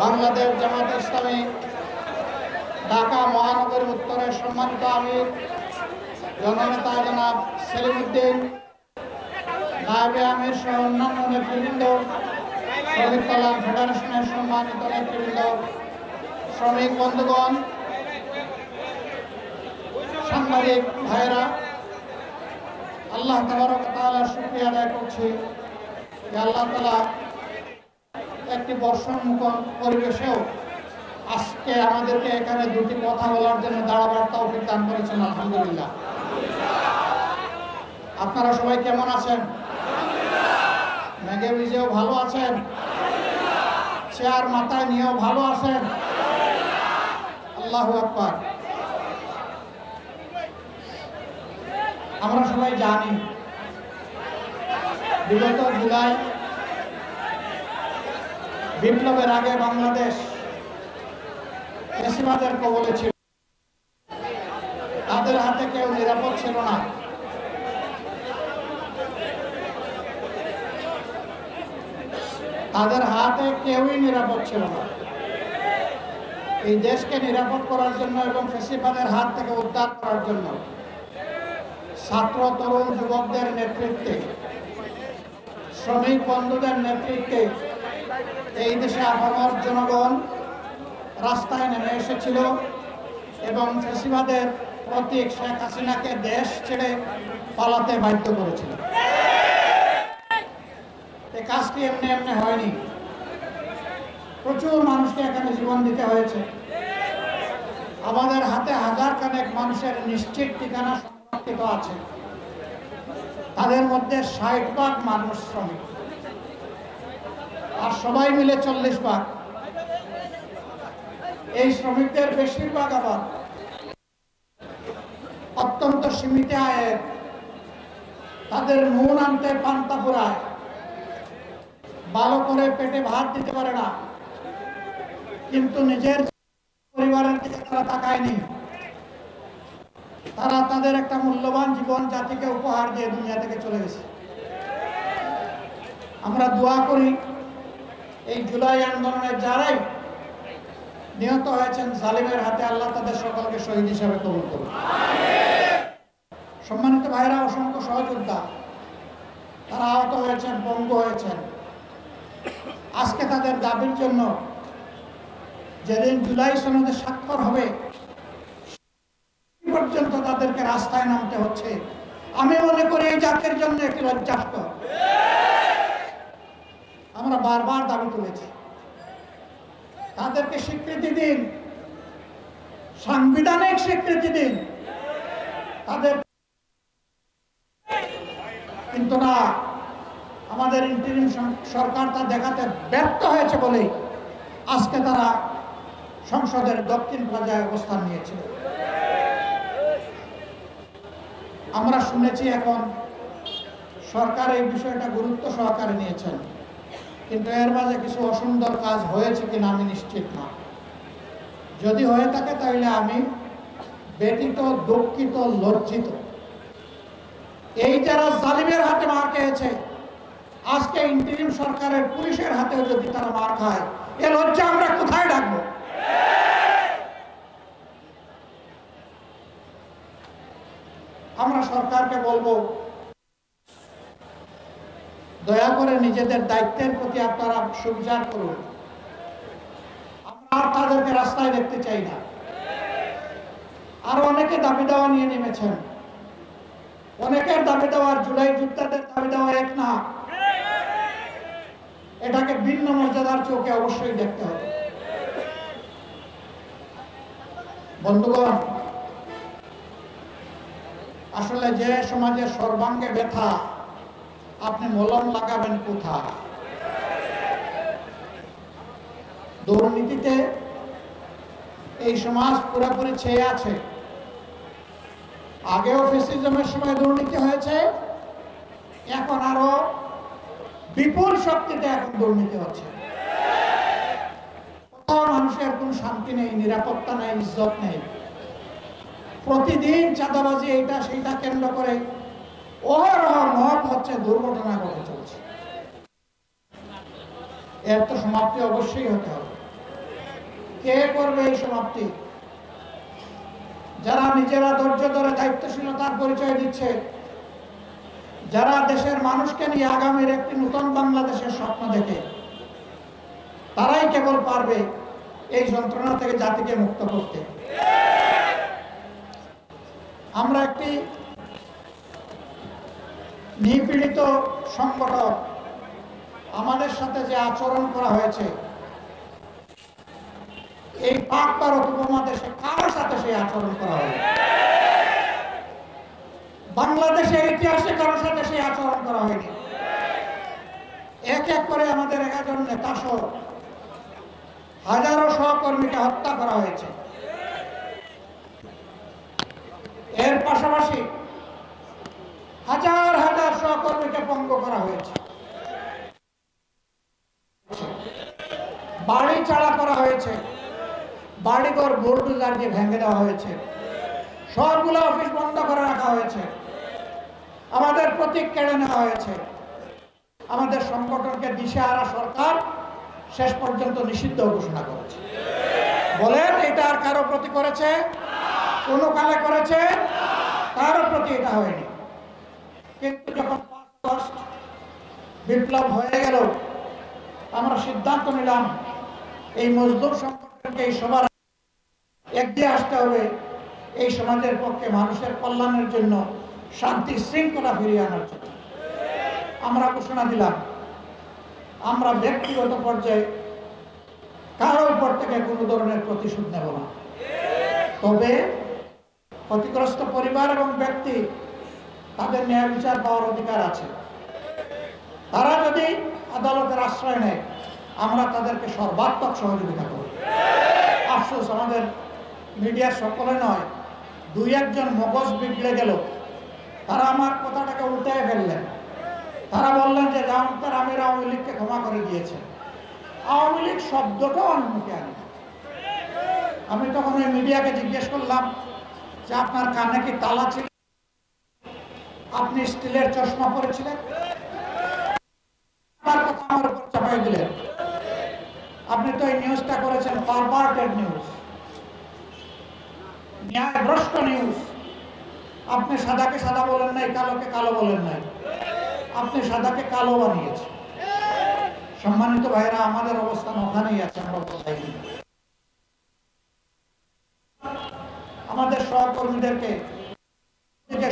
বাংলাদেশ জামাত ইসলামী ঢাকা মহানগরী উত্তরের সম্মানিত আমির জননেতা জনাব সেলিম উদ্দিন, নায়েবে আমির সহ অন্যান্য নেতৃবৃন্দ, শ্রমিক কল্যাণ ফেডারেশনের সম্মানিত নেতৃবৃন্দ, শ্রমিক বন্ধুগণ, সাংবাদিক ভাইয়েরা, আল্লাহ তাবারক ওয়া তাআলার শুকরিয়া আদায় করছি যে আল্লাহ তাআলা একটি বর্ষণমুখর পরিবেশেও আজকে আমাদেরকে এখানে দুটি কথা বলার জন্য দাঁড়াবার তৌফিক দান করেছেন। আলহামদুলিল্লাহ। আপনারা সবাই কেমন আছেন? মেঘে ভিজেও ভালো আছেন? চেয়ার মাথায় নিয়েও ভালো আছেন? আল্লাহু আকবার। আমরা সবাই জানি বিগত জুলাই বিপ্লবের আগে বাংলাদেশ ফ্যাসিবাদের কবলে ছিল। তাদের হাতে কেউ নিরাপদ ছিল না। তাদের হাতে কেউই নিরাপদ ছিল না। এই দেশকে নিরাপদ করার জন্য এবং ফ্যাসিবাদের হাত থেকে উদ্ধার করার জন্য ছাত্র তরুণ যুবকদের নেতৃত্বে, শ্রমিক বন্ধুদের নেতৃত্বে এই দেশে আপামর জনগণ রাস্তায় নেমে এসেছিল এবং ফ্যাসিবাদের প্রতীক শেখ হাসিনাকে দেশ ছেড়ে পালাতে বাধ্য করেছিল। এই কাজটি এমনি এমনি হয়নি। প্রচুর মানুষকে এখানে জীবন দিতে হয়েছে। আমাদের হাতে হাজার খানেক মানুষের নিশ্চিত ঠিকানা সংরক্ষিত আছে। তাদের মধ্যে 60% মানুষ শ্রমিক, আর সবাই মিলে 40%। এই শ্রমিকদের বেশিরভাগ আবার অত্যন্ত সীমিত আয়ের। তাদের নুন আনতে পান্তা ফুরায়, ভালো করে পেটে ভাত দিতে পারে না, কিন্তু নিজের পরিবারের দিকে তারা তাকায়নি। তারা তাদের একটা মূল্যবান জীবন জাতিকে উপহার দিয়ে দুনিয়া থেকে চলে গেছে। আমরা দোয়া করি এই জুলাই আন্দোলনের যারাই নিহত হয়েছেন জালিমের হাতে, আল্লাহ তাদের সকলকে শহীদ হিসাবে কবুল করুন। সম্মানিত ভাইরা, অসংখ্য সহযোদ্ধা তারা আহত হয়েছেন, পঙ্গু হয়েছেন। আজকে তাদের দাবির জন্য যেদিন জুলাই সনদে স্বাক্ষর হবে পর্যন্ত তাদেরকে রাস্তায় নামতে হচ্ছে। আমি মনে করি এই জাতির জন্য একটি লজ্জাস্কর। আমরা বারবার দাবি তুলেছি, তাদেরকে স্বীকৃতি দিন, সাংবিধানিক স্বীকৃতি দিন তাদের। কিন্তু না, আমাদের ইন্টারিম সরকার তা দেখাতে ব্যর্থ হয়েছে বলেই আজকে তারা সংসদের দক্ষিণ প্লাজায় অবস্থান নিয়েছিল। আমরা শুনেছি এখন সরকার এই বিষয়টা গুরুত্ব সহকারে নিয়েছেন, কিন্তু এর মাঝে কিছু অসুন্দর কাজ হয়েছে কিনা আমি নিশ্চিত না। যদি হয়ে থাকে তাহলে আমি ব্যথিত, দুঃখিত, লজ্জিত। এই যারা জালিমের হাতে মার খেয়েছে, আজকে ইন্টারিম সরকারের পুলিশের হাতেও যদি তারা মার খায়, এ লজ্জা আমরা কোথায় ডাকবো? আমরা সরকারকে বলবো, দয়া করে নিজেদের দায়িত্বের প্রতি আপনারা সুবিচার করুন। আমরা আর তাদেরকে রাস্তায় দেখতে চাই না। আরো অনেকে দাবি দেওয়া নিয়ে নেমেছেন। অনেকের দাবি দেওয়ার জুলাই যোদ্ধাদের দাবি দেওয়া এক না। এটাকে ভিন্ন মর্যাদার চোখে অবশ্যই দেখতে হবে। বন্ধুগণ, আসলে যে সমাজের সর্বাঙ্গে ব্যথা, আপনি মলম লাগাবেন কোথায়? দুর্নীতিতে এই সমাজ পুরোপুরি ছেয়ে আছে। আগেও ফ্যাসিজমের সময় দুর্নীতি হয়েছে, এখন আরো বিপুল শক্তিতে এখন দুর্নীতি হচ্ছে। কোথাও মানুষের কোনো শান্তি নেই, নিরাপত্তা নেই, ইজ্জত নেই। প্রতিদিন চাঁদাবাজি, এইটা সেইটা কেন্দ্র করে অহরহ মহৎ হচ্ছে, দুর্ঘটনা ঘটে চলছে। এর তো সমাপ্তি অবশ্যই হতে হবে। কে করবে এই সমাপ্তি? যারা নিজেরা ধৈর্য ধরে দায়িত্বশীলতার পরিচয় দিচ্ছে, যারা দেশের মানুষকে নিয়ে আগামীর একটি নতুন বাংলাদেশের স্বপ্ন দেখে, তারাই কেবল পারবে এই যন্ত্রণা থেকে জাতিকে মুক্ত করতে। আমরা একটি নিপীড়িত সংগঠন, আমাদের সাথে যে আচরণ করা হয়েছে, এই পাক ভারত উপমহাদেশে কার সাথে সেই আচরণ করা হয়েছে? বাংলাদেশের ইতিহাসে কারোর সাথে সেই আচরণ করা হয়নি। এক এক করে আমাদের 11 জন নেতা সহ হাজারো সহকর্মীকে হত্যা করা হয়েছে। এর পাশাপাশি হাজার হাজার সহকর্মীকে পঙ্গু করা হয়েছে, বাড়ি ছাড়া করা হয়েছে, বাড়িঘর বুলডোজার দিয়ে ভেঙে দেওয়া হয়েছে, সবগুলো অফিস বন্ধ করে রাখা হয়েছে, আমাদের প্রতীক কেড়ে নেওয়া হয়েছে, আমাদের সংগঠনকে দিশেহারা সরকার শেষ পর্যন্ত নিষিদ্ধ ঘোষণা করেছে। বলেন, এটা আর কারো প্রতি করেছে? কোন কালে করেছে? কারো প্রতি এটা হয়নি। কিন্তু যখন 5 আগস্ট বিপ্লব হয়ে গেল, আমরা সিদ্ধান্ত নিলাম এই মজদুর সংগঠনকে এই সবার এগিয়ে আসতে হবে, এই সমাজের পক্ষে মানুষের কল্যাণের জন্য, শান্তি শৃঙ্খলা ফিরিয়ে আনার জন্য। আমরা ঘোষণা দিলাম আমরা ব্যক্তিগত পর্যায়ে কারো উপর থেকে কোনো ধরনের প্রতিশোধ নেব না। তবে ক্ষতিগ্রস্ত পরিবার এবং ব্যক্তি, তাদের ন্যায় বিচার পাওয়ার অধিকার আছে। তারা যদি আদালতের আশ্রয় নেয়, আমরা তাদেরকে সর্বাত্মক সহযোগিতা করব। আফসোস, আমাদের মিডিয়ার সকলে নয়, 2-1 জন মগজ বিগড়ে গেল, তারা আমার কথাটাকে উল্টায় ফেললেন। তারা বললেন যে জামাতের আমির আওয়ামী লীগকে ক্ষমা করে দিয়েছে। আওয়ামী লীগ শব্দটাও আমি মুখে আনি। আমি তখন ওই মিডিয়াকে জিজ্ঞেস করলাম যে আপনার কানে কি তালা ছিল? আপনি স্টিলের চশমা পরেছিলেন? আপনার কথা আমার উপর চাপাই দিলেন। আপনি তো এই নিউজটা করেছেন পারভার্টেড নিউজ, ন্যায়ভ্রষ্ট নিউজ। আপনি সাদাকে সাদা বলেন নাই, কালোকে কালো বলেন নাই, আপনি সাদাকে কালো বানিয়েছেন। সম্মানিত ভাইরা, আমাদের অবস্থান ওখানেই আছে, আমরা বলতে। আমাদের সহকর্মীদেরকে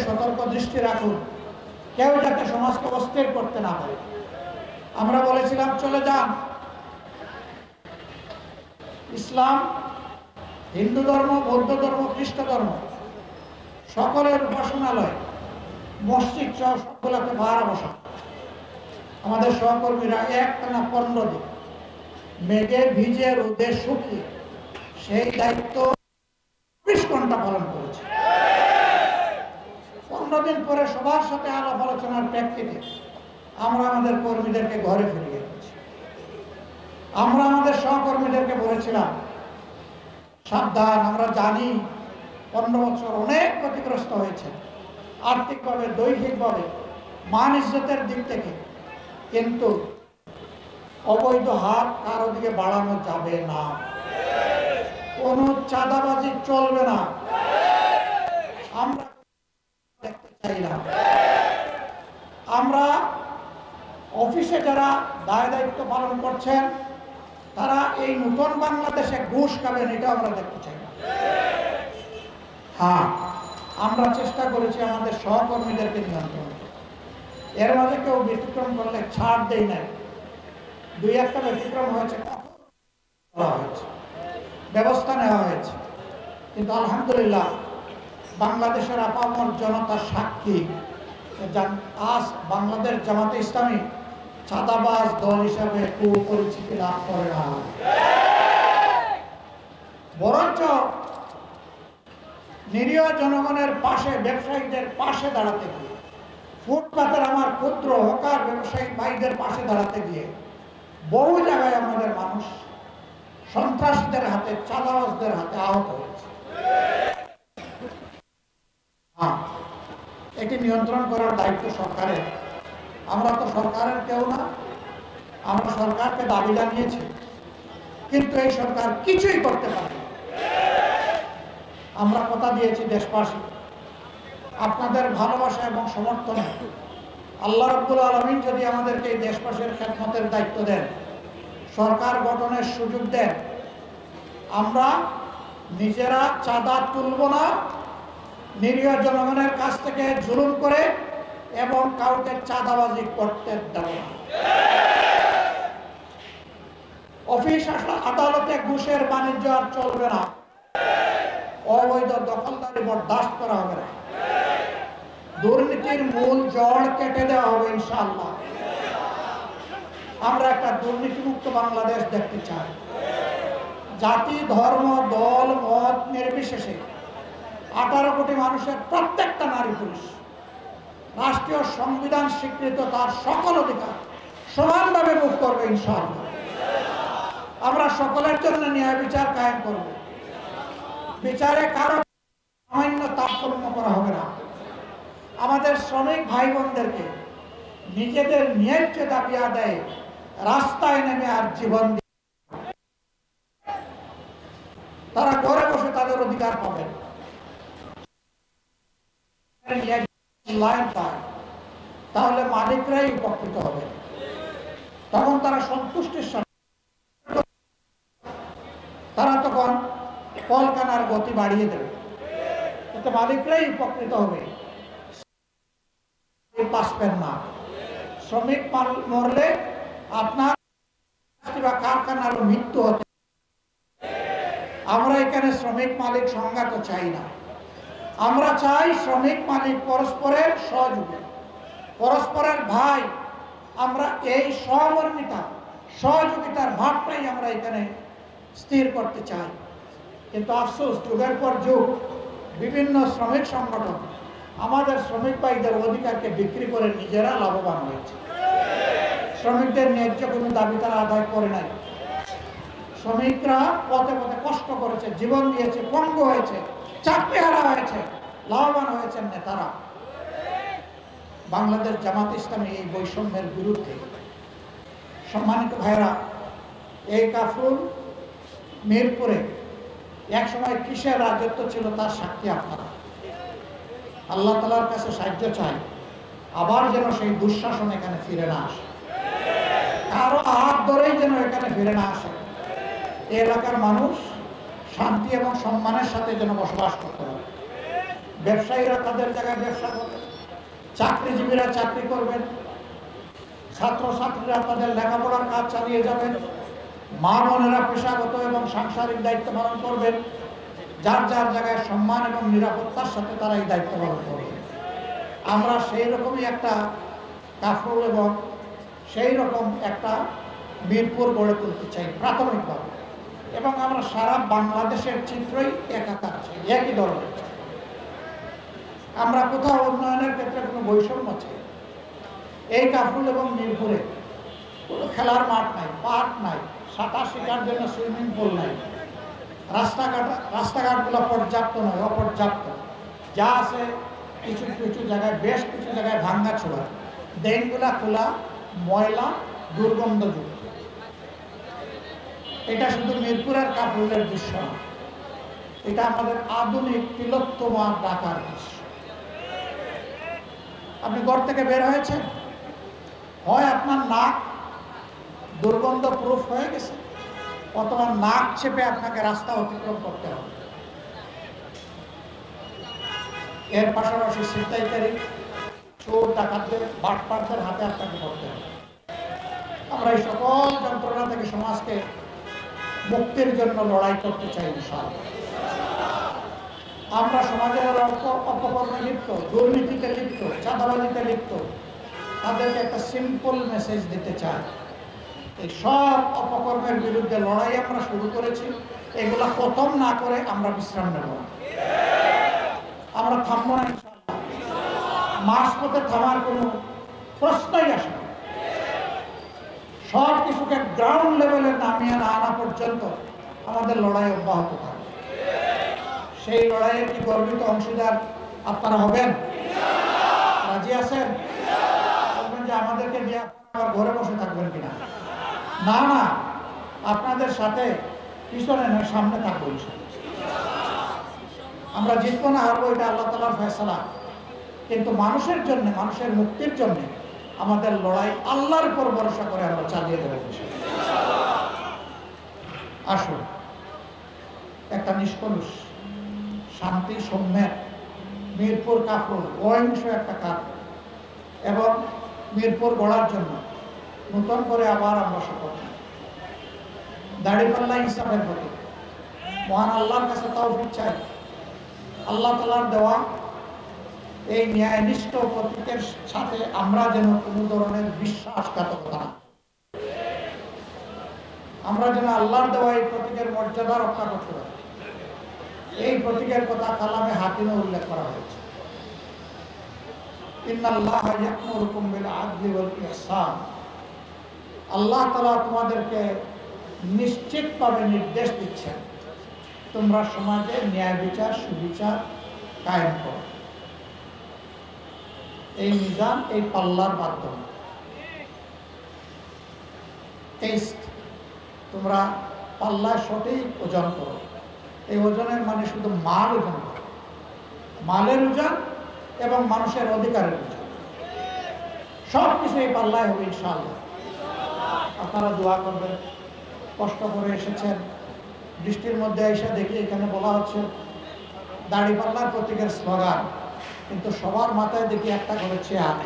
সতর্ক দৃষ্টি রাখুন, কেউ যাতে সমাজকে অস্থির করতে না পারে। আমরা বলেছিলাম চলে যান, ইসলাম, হিন্দু ধর্ম, বৌদ্ধ ধর্ম, খ্রিস্ট ধর্ম সকলের উপাসনালয়, মসজিদ সহ সবগুলোকে ভাড়া বসা। আমাদের সহকর্মীরা একটানা 15 দিন মেঘে ভিজে রোদে শুকিয়ে সেই দায়িত্ব 24 ঘন্টা পালন করেছে। 15 দিন পরে সবার সাথে আলাপ আলোচনার প্রেক্ষিতে আমরা আমাদের কর্মীদেরকে ঘরে ফিরিয়ে দিয়েছি। আমরা আমাদের সহকর্মীদেরকে বলেছিলাম সাবধান, আমরা জানি 15 বছর অনেক ক্ষতিগ্রস্ত হয়েছে, আর্থিকভাবে, দৈহিকভাবে, মান ইজ্জতের দিক থেকে, কিন্তু অবৈধ হাত কারো দিকে বাড়ানো যাবে না, কোনো চাঁদাবাজি চলবে না, আমরা দেখতে চাই না। আমরা অফিসে যারা দায় দায়িত্ব পালন করছেন, তারা এই নতুন বাংলাদেশে ঘুষ খাবেন, এটা আমরা দেখতে চাই না। হ্যাঁ, আমরা চেষ্টা করেছি আমাদের সহকর্মীদেরকে নিয়ন্ত্রণ করতে। এর মাঝে কেউ ব্যতিক্রম করলে ছাড় দেই নাই। 2-1টা ব্যতিক্রম হয়েছে, ব্যবস্থা নেওয়া হয়েছে। কিন্তু আলহামদুলিল্লাহ, বাংলাদেশের আপামর জনতার সাক্ষী, আজ বাংলাদেশ জামাতে ইসলামী চাঁদাবাজ দল হিসাবে পরিচিতি লাভ করে না, বরঞ্চ নিরীহ জনগণের পাশে, ব্যবসায়ীদের পাশে দাঁড়াতে গিয়ে, ফুটপাতের আমার ক্ষুদ্র হকার ব্যবসায়ী ভাইদের পাশে দাঁড়াতে গিয়ে বহু জায়গায় আমাদের মানুষ সন্ত্রাসীদের হাতে, চাঁদাবাজদের হাতে আহত হয়েছে। এটি নিয়ন্ত্রণ করার দায়িত্ব সরকারের। আমরা তো সরকারের কেউ না, আমরা সরকারকে দাবি জানিয়েছি কিন্তু এই সরকার কিছুই করতে পারে না। আমরা কথা দিয়েছি দেশবাসী, আপনাদের ভালোবাসা এবং সমর্থনে আল্লাহ রাব্বুল আলামিন যদি আমাদেরকে এই দেশবাসীর খেদমতের দায়িত্ব দেন, সরকার গঠনের সুযোগ দেন, আমরা নিজেরা চাঁদা তুলব না, নিরীহ জনগণের কাছ থেকে জুলুম করে এবং কাউকে চাঁদাবাজি করতে দেব না। অফিস আদালতে ঘুষের বাণিজ্য আর চলবে না। অবৈধ দখলদারি বরদাস্ত করা হবে না। দুর্নীতির মূল জড় কেটে দেওয়া হবে ইনশাআল্লাহ। আমরা একটা দুর্নীতিমুক্ত বাংলাদেশ দেখতে চাই। জাতি, ধর্ম, দল, মত নির্বিশেষে 18 কোটি মানুষের প্রত্যেকটা নারী পুরুষ রাষ্ট্রীয় সংবিধান স্বীকৃত তার সকল অধিকার সমানভাবে ভোগ করবে ইনশাআল্লাহ। আমরা সকলের জন্য ন্যায় বিচার কায়েম করব। বিচারে কারো সামান্য তারতম্য করা হবে না। আমাদের শ্রমিক ভাই বোনদেরকে নিজেদের ন্যায্য দাবি আদায়ে রাস্তায় নেমে আর জীবন তারা ঘরে বসে তাদের অধিকার পাবেন। তাহলে মালিকরাই উপকৃত হবে। তখন তারা সন্তুষ্টির সাথে তারা তখন কলকারখানার গতি বাড়িয়ে দেবে। এতে মালিকরাই উপকৃত হবে, বাঁচবেন না। শ্রমিক মরলে আপনার বা কারখানার মৃত্যু হতে। আমরা এখানে শ্রমিক মালিক সংঘাত চাই না। আমরা চাই শ্রমিক মালিক পরস্পরের সহযোগী, পরস্পরের ভাই। আমরা এই সহমর্মিতা সহযোগিতার ভাবটাই আমরা এখানে স্থির করতে চাই। কিন্তু আফসোস, যুগের পর যুগ বিভিন্ন শ্রমিক সংগঠন আমাদের শ্রমিক ভাইদের অধিকারকে বিক্রি করে নিজেরা লাভবান হয়েছে। শ্রমিকদের ন্যায্য কোনো দাবি তারা আদায় করে নাই। শ্রমিকরা পথে পথে কষ্ট করেছে, জীবন দিয়েছে, পঙ্গু হয়েছে, চাকরি হারা হয়েছে, লাভবান হয়েছেন নেতারা। বাংলাদেশ জামাত ইসলামী এই বৈষম্যের বিরুদ্ধে। সম্মানিত ভাইরা, এই কাফরুল মিরপুরে একসময় কিসের রাজত্ব ছিল তার সাক্ষী আপনারা। আল্লাহ তাআলার কাছে সাহায্য চাই, আবার যেন সেই দুঃশাসন এখানে ফিরে না আসে, কারো হাত ধরেই যেন এখানে ফিরে না আসে। এই এলাকার মানুষ শান্তি এবং সম্মানের সাথে যেন বসবাস করতে হবে। ব্যবসায়ীরা তাদের জায়গায় ব্যবসা করবেন, চাকরিজীবীরা চাকরি করবেন, ছাত্রছাত্রীরা তাদের লেখাপড়ার কাজ চালিয়ে যাবেন, মা বোনেরা পেশাগত এবং সাংসারিক দায়িত্ব পালন করবেন। যার যার জায়গায় সম্মান এবং নিরাপত্তার সাথে তারা এই দায়িত্ব পালন করবে। আমরা সেই রকমই একটা কাফরুল এবং সেই রকম একটা মিরপুর গড়ে তুলতে চাই প্রাথমিকভাবে। এবং আমরা সারা বাংলাদেশের চিত্রই একাকার চাই, একই ধরনের চাই। আমরা কোথাও উন্নয়নের ক্ষেত্রে কোনো বৈষম্য চাই। এই কাফরুল এবং মিরপুরে কোনো খেলার মাঠ নাই, পার্ক নাই, সাঁতার শেখার জন্য সুইমিং পুল নাই, রাস্তাঘাটগুলো পর্যাপ্ত নয়, অপর্যাপ্ত। যা আছে কিছু কিছু জায়গায়, বেশ কিছু জায়গায় ভাঙ্গা ছোড়া, ড্রেনগুলা খোলা, ময়লা, দুর্গন্ধযুক্ত। এটা শুধু মিরপুরের কাফরুলের দৃশ্য না, এটা আমাদের আধুনিক তিলোত্তমা ঢাকার দৃশ্য। আপনি ঘর থেকে বের হয়েছেন, হয় আপনার নাক দুর্গন্ধ প্রুফ হয়ে গেছে, অথবা নাক চেপে আপনাকে রাস্তা অতিক্রম করতে হবে। এর পাশাপাশি ছিনতাইকারী, চোর, ডাকাতদের, বাটপারদের হাতে আপনাকে পড়তে হবে। আমরা এই সকল যন্ত্রণা থেকে সমাজকে মুক্তির জন্য লড়াই করতে চাই ইনশাআল্লাহ। আমরা সমাজের অপকর্মে লিপ্ত, দুর্নীতিতে লিপ্ত, চাঁদাবাজিতে লিপ্ত তাদেরকে একটা সিম্পল মেসেজ দিতে চাই। এই সব অপকর্মের বিরুদ্ধে লড়াই আমরা শুরু করেছি, এগুলা খতম না করে আমরা বিশ্রাম নেব না। আমরা থামবো না ইনশাআল্লাহ। মাঝপথে থামার কোনো প্রশ্নই আসে না। সব কিছুকে গ্রাউন্ড লেভেলে নামিয়ে না আনা পর্যন্ত আমাদের লড়াই অব্যাহত থাকবে। সেই লড়াইয়ের কি গর্বিত অংশীদার আপনারা হবেন? রাজি আছেন? বলবেন যে আমাদেরকে দিয়ে আবার ঘরে বসে থাকবেন কিনা? না না, আপনাদের সাথে পিছনে নয় সামনে থাকবো। আমরা জিতবো না হারবো এটা আল্লাহ তাআলার ফয়সালা, কিন্তু মানুষের জন্য, মানুষের মুক্তির জন্য আমাদের লড়াই আল্লাহর উপর ভরসা করে আমরা চালিয়ে দেবো। আসুন একটা নিষ্কলুষ শান্তি সৌম্যের মিরপুর কাপুর অহিংস একটা কাজ এবং মিরপুর গড়ার জন্য নতুন করে আবার আমরা শপথ নিই। দাড়িপাল্লা ইনসাফের প্রতি মহান আল্লাহর কাছে তৌফিক চাই। আল্লাহ তাআলার দেওয়া এই ন্যায়নিষ্ঠ প্রতীকের সাথে আমরা যেন কোনো ধরনের বিশ্বাসঘাতকতা না, আমরা যেন আল্লাহর দেওয়া এই প্রতীকের মর্যাদা রক্ষা করতে পারি। এই প্রতীকের কথা কালামে হাকিমে উল্লেখ করা হয়েছে, ইন্নাল্লাহা ইয়া'মুরুকুম বিল আদলি ওয়াল ইহসান। আল্লাহ তাআলা তোমাদেরকে নিশ্চিতভাবে নির্দেশ দিচ্ছেন তোমরা সমাজে ন্যায় বিচার সুবিচার কায়েম করো। এই মিজান, এই পাল্লার মাধ্যমে টেস্ট, তোমরা পাল্লায় সঠিক ওজন করো। এই ওজনের মানে শুধু মাল ওজন করো, মালের ওজন এবং মানুষের অধিকারের ওজন, সব কিছু এই পাল্লায় হবে ইনশাআল্লাহ। আপনারা দোয়া করবেন। কষ্ট করে এসেছেন, বৃষ্টির মধ্যে এসে দেখি এখানে বলা হচ্ছে দাড়িপাল্লার প্রতীকের স্লোগান, কিন্তু সবার মাথায় দেখি একটা করে চেয়ার,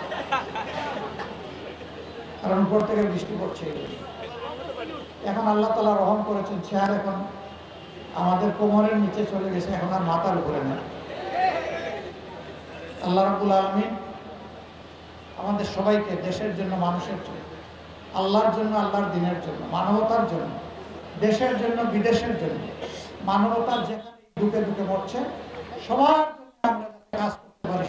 কারণ উপর থেকে বৃষ্টি পড়ছে। এখন আল্লাহ তাআলা রহম করেছেন, চেয়ার এখন আমাদের কোমরের নিচে চলে গেছে, এখন আর মাথার উপরে নেই। আল্লাহ রাব্বুল আলামিন আমাদের সবাইকে দেশের জন্য, মানুষের জন্য, আল্লাহর জন্য, আল্লাহর দ্বীনের জন্য, মানবতার জন্য, দেশের জন্য, বিদেশের জন্য, মানবতার যেখানে দুঃখে দুঃখে মরছে সবার জন্য আমরা কাজ করতে পারি।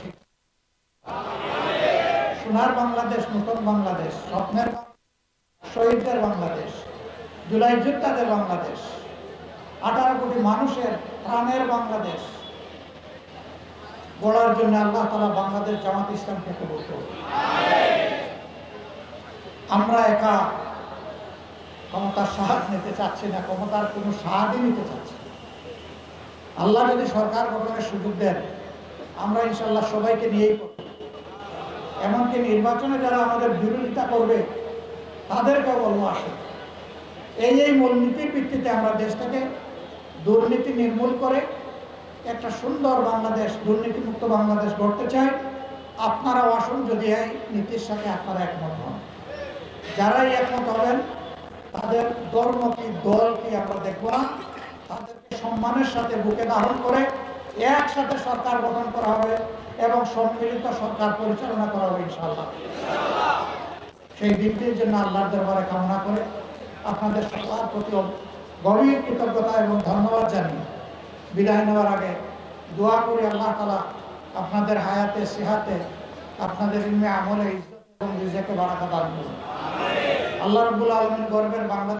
সোনার বাংলাদেশ, নতুন বাংলাদেশ, স্বপ্নের শহীদদের বাংলাদেশ, জুলাই যোদ্ধাদের বাংলাদেশ, 18 কোটি মানুষের প্রাণের বাংলাদেশ গড়ার জন্য আল্লাহ তাআলা বাংলাদেশ জামাত ইসলামকে কবুল করুন। আমরা একা ক্ষমতার সাহায্য নিতে চাচ্ছি না, ক্ষমতার কোনো সাহায্য নিতে চাচ্ছি না। আল্লাহ যদি সরকার গঠনের সুযোগ দেন, আমরা ইনশাআল্লাহ সবাইকে নিয়েই করব। এমনকি নির্বাচনে যারা আমাদের বিরোধিতা করবে তাদেরকে বলবো, আসে এই মূলনীতির ভিত্তিতে আমরা দেশটাকে দুর্নীতি নির্মূল করে একটা সুন্দর বাংলাদেশ, দুর্নীতিমুক্ত বাংলাদেশ গড়তে চাই। আপনারাও আসুন যদি এই নীতির সাথে আপনারা একমত হন। যারাই একমত হবেন তাদের ধর্ম কি, দল কি আমরা দেখব না, তাদেরকে সম্মানের সাথে বুকে ধারণ করে একসাথে সরকার গঠন করা হবে এবং সম্মিলিত সরকার পরিচালনা করা হবে ইনশাআল্লাহ। সেই দিনটির জন্য আল্লাহর দরবারে কামনা করে আপনাদের সবার প্রতি গভীর কৃতজ্ঞতা এবং ধন্যবাদ জানিয়ে বিদায় নেওয়ার আগে দোয়া করি আল্লাহ তাআলা আপনাদের হায়াতে, সিহাতে, আপনাদের ইলমে, আমলে, ইজ্জত এবং রিজকে বারাকা দান করুন। আল্লাহ রাব্বুল আলামিন গর্বের বাংলাদেশ